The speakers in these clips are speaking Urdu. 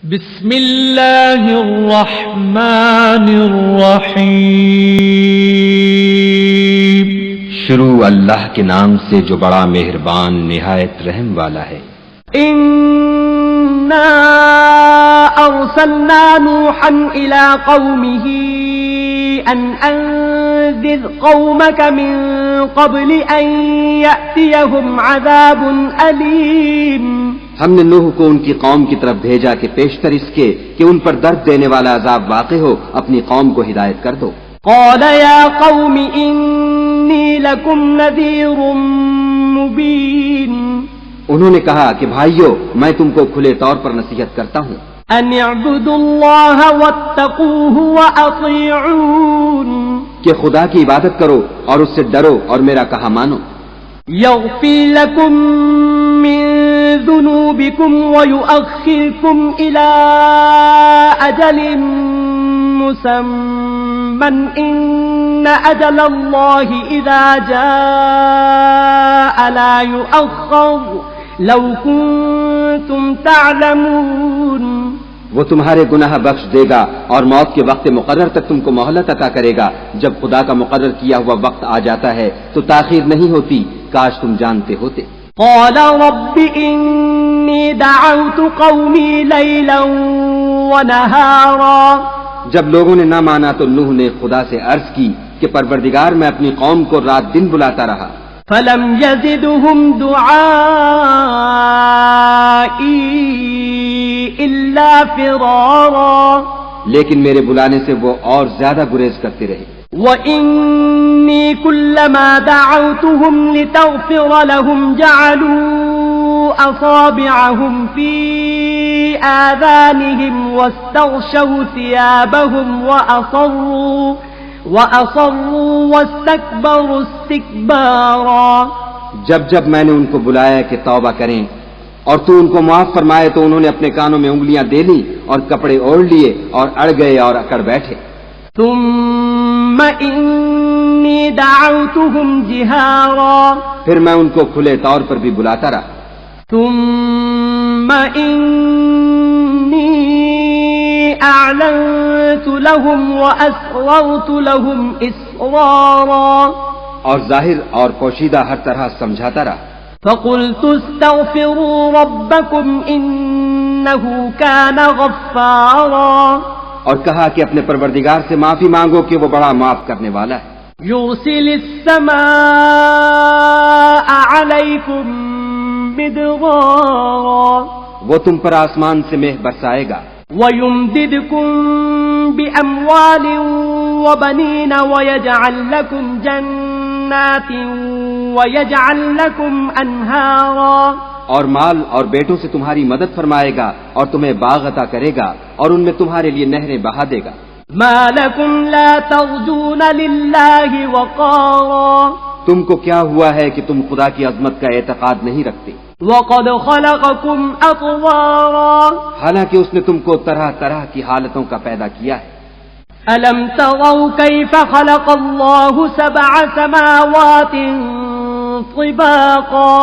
بسم اللہ الرحمن الرحیم۔ شروع اللہ کے نام سے جو بڑا مہربان نہایت رحم والا ہے۔ انا ارسلنا نوحا الى قومه ان انذر قومك من قبل ان يأتيهم عذاب الیم۔ ہم نے نوح کو ان کی قوم کی طرف بھیجا کہ پیشتر اس کے کہ ان پر درد دینے والا عذاب واقع ہو اپنی قوم کو ہدایت کر دو۔ قال يا قوم انی لکم نذیر مبین۔ انہوں نے کہا کہ بھائیو میں تم کو کھلے طور پر نصیحت کرتا ہوں ان اعبدوا اللہ واتقوہ واطیعون، کہ خدا کی عبادت کرو اور اس سے ڈرو اور میرا کہا مانو۔ یغفر لکم من ذنوبکم ویؤخرکم الی اجل مسمى ان اجل اللہ اذا جاء لا یؤخر لو کنتم تعلمون۔ وہ تمہارے گناہ بخش دے گا اور موت کے وقت مقرر تک تم کو مہلت عطا کرے گا۔ جب خدا کا مقرر کیا ہوا وقت آ جاتا ہے تو تاخیر نہیں ہوتی، کاش تم جانتے ہوتے۔ قال رب انی دعوت قومی لیلا ونہارا۔ جب لوگوں نے نہ مانا تو نوح نے خدا سے عرض کی کہ پروردگار میں اپنی قوم کو رات دن بلاتا رہا، فلم یزدہم دعائی الا فرارا، لیکن میرے بلانے سے وہ اور زیادہ گریز کرتے رہے۔ وَإِنِّي كُلَّمَا دَعَوْتُهُمْ لِتَغْفِرَ لَهُمْ جَعَلُوا أَصَابِعَهُمْ فِي آذَانِهِمْ وَاسْتَغْشَوْا ثِيَابَهُمْ وَأَصَرُّوا وَاسْتَكْبَرُوا اسْتِكْبَارًا۔ جب میں نے ان کو بلایا کہ توبہ کریں اور تو ان کو معاف فرمائے تو انہوں نے اپنے کانوں میں انگلیاں دے لی اور کپڑے اوڑھ لیے اور اڑ گئے اور اکڑ بیٹھے۔ ثم انی دعوتهم جہارا، پھر میں ان کو کھلے طور پر بھی بلاتا رہا۔ ثم انی اعلنت لهم واسررت لهم اسرارا، اور ظاہر اور پوشیدہ ہر طرح سمجھاتا رہا۔ فقلت استغفروا ربکم انه كان غفارا، اور کہا کہ اپنے پروردگار سے معافی مانگو کہ وہ بڑا معاف کرنے والا ہے۔ یرسل السماء علیکم مدرارا، وہ تم پر آسمان سے مہ برسائے گا، وَيُمْدِدْكُمْ بِأَمْوَالٍ وَبَنِينَ وَيَجْعَلْ لَكُمْ جَنَّاتٍ وَيَجْعَلْ لَكُمْ أَنْهَارًا، اور مال اور بیٹوں سے تمہاری مدد فرمائے گا اور تمہیں باغ عطا کرے گا اور ان میں تمہارے لیے نہریں بہا دے گا۔ مَا لَكُمْ لَا تَرْجُونَ لِلَّهِ وَقَارًا، تم کو کیا ہوا ہے کہ تم خدا کی عظمت کا اعتقاد نہیں رکھتے، وَقَدْ خَلَقَكُمْ أَطْوَارًا، حالانکہ اس نے تم کو طرح طرح کی حالتوں کا پیدا کیا ہے۔ أَلَمْ تَرَوْا كَيْفَ خَلَقَ اللَّهُ سَبْعَ سَمَاوَاتٍ طِبَاقًا،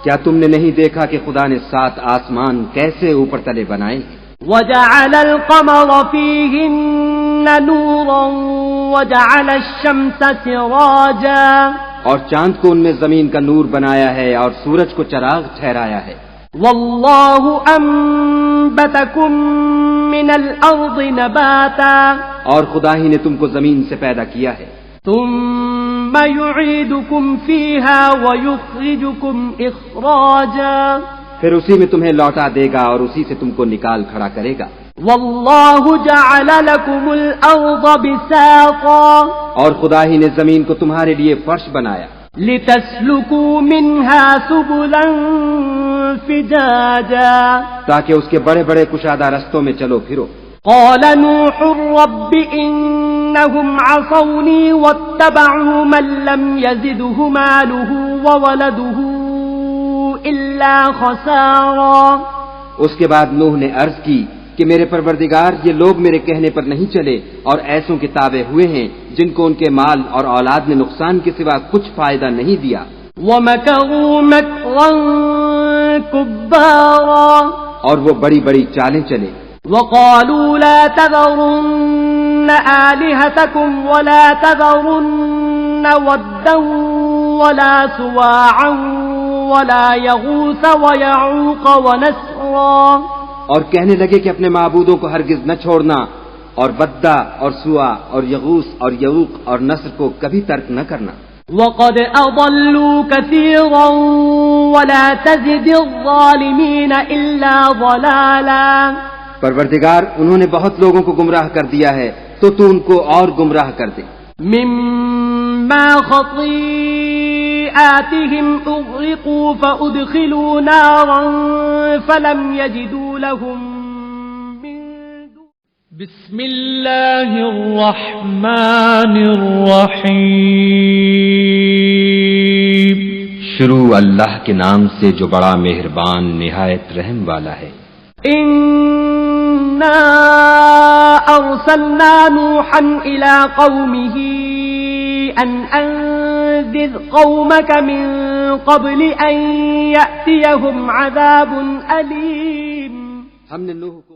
کیا تم نے نہیں دیکھا کہ خدا نے 7 آسمان کیسے اوپر تلے بنائے ہیں؟ وَجَعَلَ الْقَمَرَ فِيهِنَّ نُورًا وَجَعَلَ الشَّمْسَ سِرَاجًا، اور چاند کو ان میں زمین کا نور بنایا ہے اور سورج کو چراغ ٹھہرایا ہے۔ وَاللَّهُ أَنبَتَكُم مِّنَ الْأَرْضِ نَبَاتًا، اور خدا ہی نے تم کو زمین سے پیدا کیا ہے، ثُمَّ يُعِيدُكُمْ فِيهَا وَيُخْرِجُكُمْ إِخْرَاجًا، پھر اسی میں تمہیں لوٹا دے گا اور اسی سے تم کو نکال کھڑا کرے گا۔ وَاللَّهُ جَعَلَ لَكُمُ الْأَرْضَ بِسَاطًا، اور خدا ہی نے زمین کو تمہارے لیے فرش بنایا لِتَسْلُكُوا مِنْهَا سُبُلًا فِجَاجًا، تاکہ اس کے بڑے بڑے کشادہ رستوں میں چلو پھرو۔ قال نوح رب إنهم عصوني واتبعوا من لم يزده ماله وولده إلا خسارا، اس کے بعد نوح نے عرض کی کہ میرے پروردگار یہ لوگ میرے کہنے پر نہیں چلے اور ایسوں کے تابع ہوئے ہیں جن کو ان کے مال اور اولاد نے نقصان کے سوا کچھ فائدہ نہیں دیا۔ وَمَكَرُوا مَكْرًا كُبَّارًا، اور وہ بڑی بڑی چالیں چلے۔ وقالوا لا تذرن آلهتكم ولا تذرن ودا ولا سواعا ولا يغوث ويعوق ونسرا، اور کہنے لگے کہ اپنے معبودوں کو ہرگز نہ چھوڑنا، اور بدہ اور سوا اور یغوث اور یعوق اور نصر کو کبھی ترک نہ کرنا۔ وقد أضلوا كثيرا ولا تزد الظالمين إلا ضلالا، پروردگار انہوں نے بہت لوگوں کو گمراہ کر دیا ہے تو تو ان کو اور گمراہ کر دے۔ مما خطيئاتهم أغرقوا فأدخلوا نارا فلم يجدوا لهم من دون بسم اللہ الرحمن الرحیم، شروع اللہ کے نام سے جو بڑا مہربان نہایت رحم والا ہے۔ إنا أرسلنا نوحا إلى قومه أن أنذر قومك من قبل أن يأتيهم عذاب أليم، ہم نے نوح کو